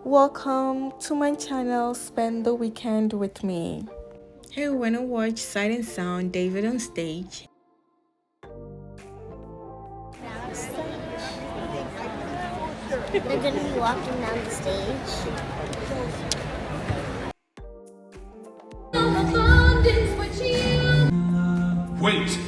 Welcome to my channel. Spend the weekend with me. Hey, we wanna watch Sight and Sound, David on Stage. They're gonna be walking down the stage. Wait!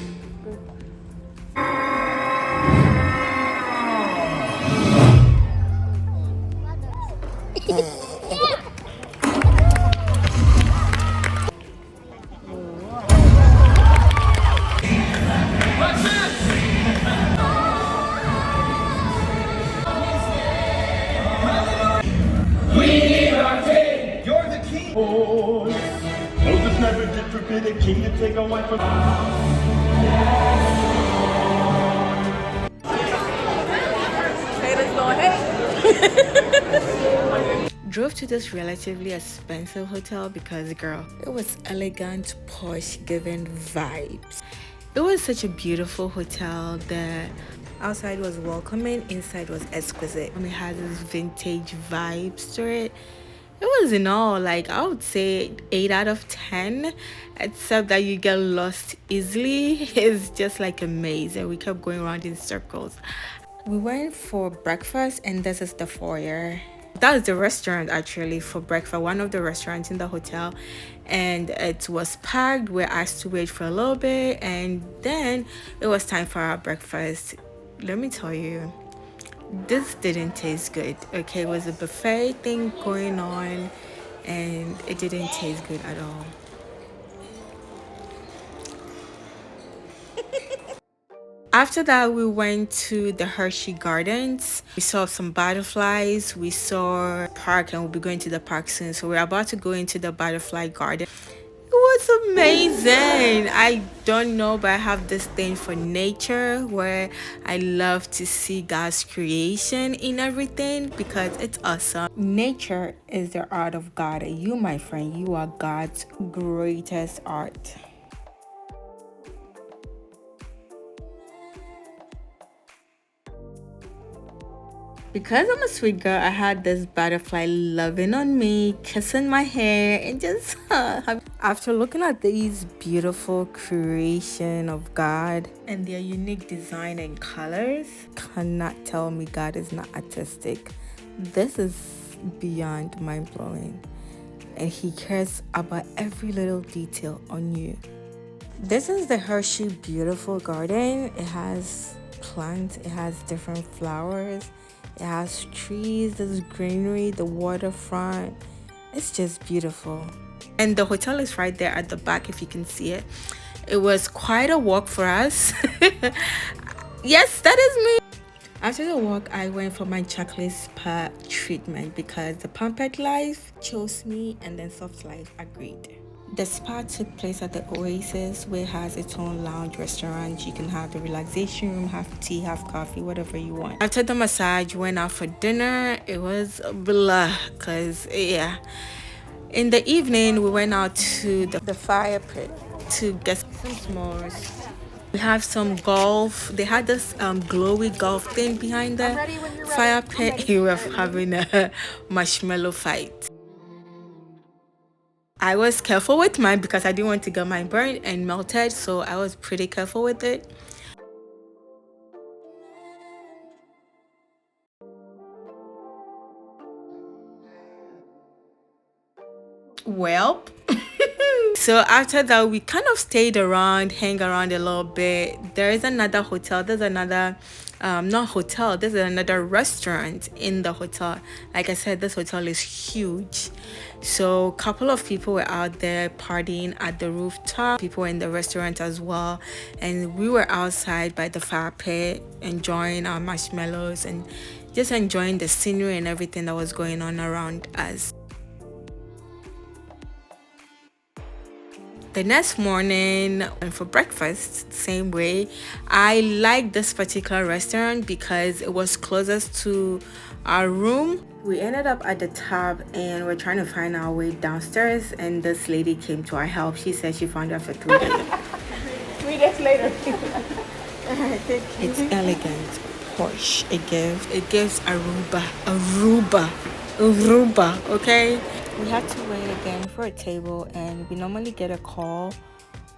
You're the king! Moses never did forbid a king to take a wife from... Haters going, hey! Drove to this relatively expensive hotel because, girl, it was elegant, posh, given vibes. It was such a beautiful hotel. The outside was welcoming, inside was exquisite. It had this vintage vibes to it. It was in all, like, I would say 8 out of 10, except that you get lost easily. It's just like a maze and we kept going around in circles. We went for breakfast and this is the foyer. That was the restaurant actually for breakfast, one of the restaurants in the hotel, and it was packed. We're asked to wait for a little bit and then it was time for our breakfast. Let me tell you, this didn't taste good. Okay, it was a buffet thing going on and it didn't taste good at all. After that, we went to the Hershey Gardens. We saw some butterflies. We saw a park and we'll be going to the park soon. So we're about to go into the butterfly garden. It was amazing. I don't know, but I have this thing for nature where I love to see God's creation in everything because it's awesome. Nature is the art of God. You, my friend, you are God's greatest art. Because I'm a sweet girl, I had this butterfly loving on me, kissing my hair, and just after looking at these beautiful creation of God and their unique design and colors, cannot tell me God is not artistic. This is beyond mind-blowing, and He cares about every little detail on you. This is the Hershey Beautiful Garden. It has plants, it has different flowers. It has trees, there's greenery, the waterfront. It's just beautiful. And the hotel is right there at the back if you can see it. It was quite a walk for us. Yes, that is me. After the walk, I went for my chocolate spa treatment because the Pampered Life chose me and then Soft Life agreed. The spa took place at the Oasis, where it has its own lounge restaurant. You can have the relaxation room, have tea, have coffee, whatever you want. After the massage, went out for dinner. It was blah, cause yeah. In the evening, we went out to the fire pit to get some s'mores. We have some golf. They had this glowy golf thing behind the fire pit. We were having a marshmallow fight. I was careful with mine because I didn't want to get mine burnt and melted, so I was pretty careful with it. Well, so after that, we kind of stayed around, hang around a little bit. There is another hotel. There's another, not hotel. There's another restaurant in the hotel. Like I said, this hotel is huge. So a couple of people were out there partying at the rooftop. People were in the restaurant as well. And we were outside by the fire pit, enjoying our marshmallows and just enjoying the scenery and everything that was going on around us. The next morning, and for breakfast, same way. I like this particular restaurant because it was closest to our room. We ended up at the top and we're trying to find our way downstairs, and this lady came to our help. She said she found us for 3 days. 3 days later. It's elegant, posh. It gives Aruba Uruba, okay? We had to wait again for a table, and we normally get a call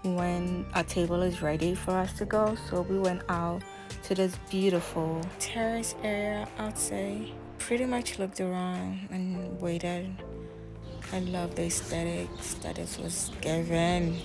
when a table is ready for us to go. So we went out to this beautiful terrace area, I'd say. Pretty much looked around and waited. I love the aesthetics that it was given.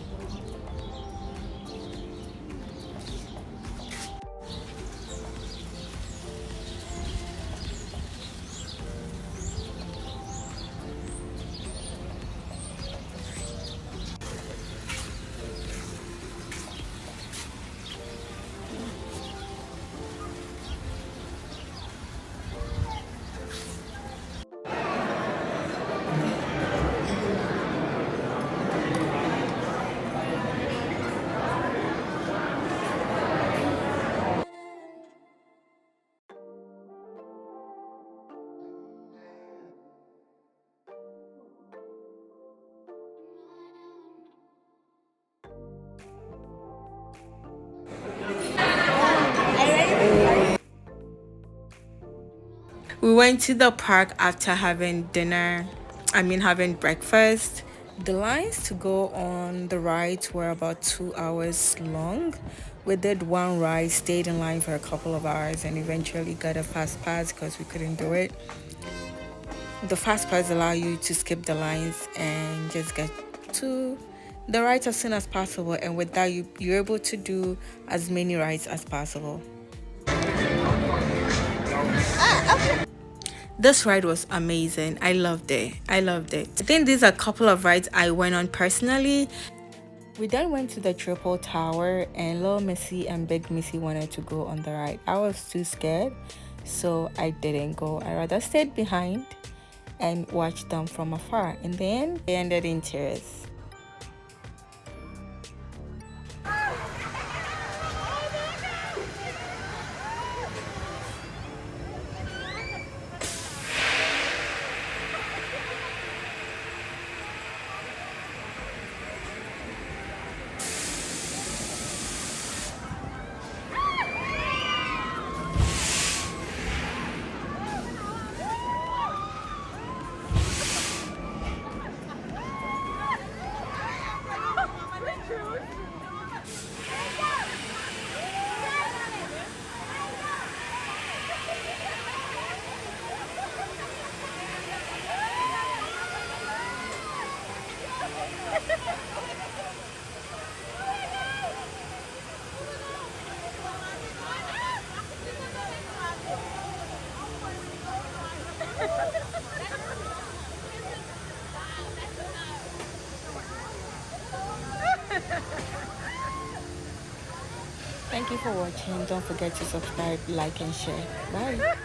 We went to the park after having dinner, having breakfast. The lines to go on the rides were about 2 hours long. We did one ride, stayed in line for a couple of hours, and eventually got a fast pass because we couldn't do it. The fast pass allow you to skip the lines and just get to the rides as soon as possible. And with that, you're able to do as many rides as possible. This ride was amazing. I loved it. I loved it. I think these are a couple of rides I went on personally. We then went to the Triple Tower, and Little Missy and Big Missy wanted to go on the ride. I was too scared, so I didn't go. I rather stayed behind and watched them from afar. In the end, they ended in tears. Thank you for watching. Don't forget to subscribe, like, and share. Bye.